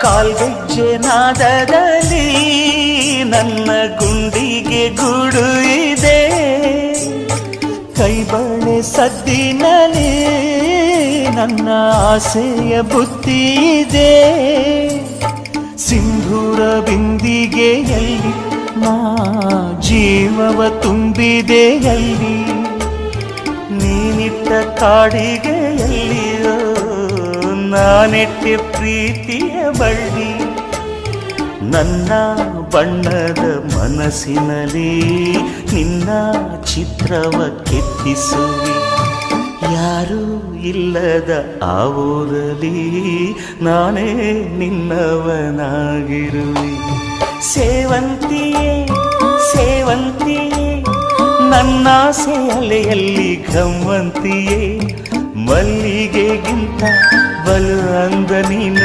ಕಾಲ್ಗೆಜ್ಜೆ ನಾದದಲ್ಲಿ ನನ್ನ ಗುಂಡಿಗೆ ಗೂಡು ಇದೆ, ಕೈಬಳೆ ಸದ್ದಿನಲ್ಲಿ ನನ್ನ ಆಸೆಯ ಬುತ್ತಿ ಇದೆ. ಸಿಂಧೂರ ಬಿಂದಿಗೆಯಲ್ಲಿ ನಾ ಜೀವವ ತುಂಬಿದೆಯಲ್ಲಿ, ನೀನಿಟ್ಟ ಕಾಡಿಗೆಯಲ್ಲಿಯೋ ನಾನೆಟ್ಟೆ ಪ್ರೀತಿಯ ಬಳ್ಳಿ. ನನ್ನ ಬಣ್ಣದ ಮನಸ್ಸಿನಲ್ಲಿ ನಿನ್ನ ಚಿತ್ರವ ಕೆತ್ತಿಸುವೆ, ಯಾರೂ ಇಲ್ಲದ ಆ ಊರಲ್ಲಿ ನಾನೇ ನಿನ್ನವನಾಗಿರುವೆ. ಸೇವಂತಿಯೇ ಸೇವಂತಿಯೇ ನನ್ನಾಸೆ ಅಲೆಯಲ್ಲಿ ಗಮ್ಮಂತಿಯೇ, ಮಲ್ಲಿಗೆಗಿಂತ ಬಲು ಅಂದ ನೀನು.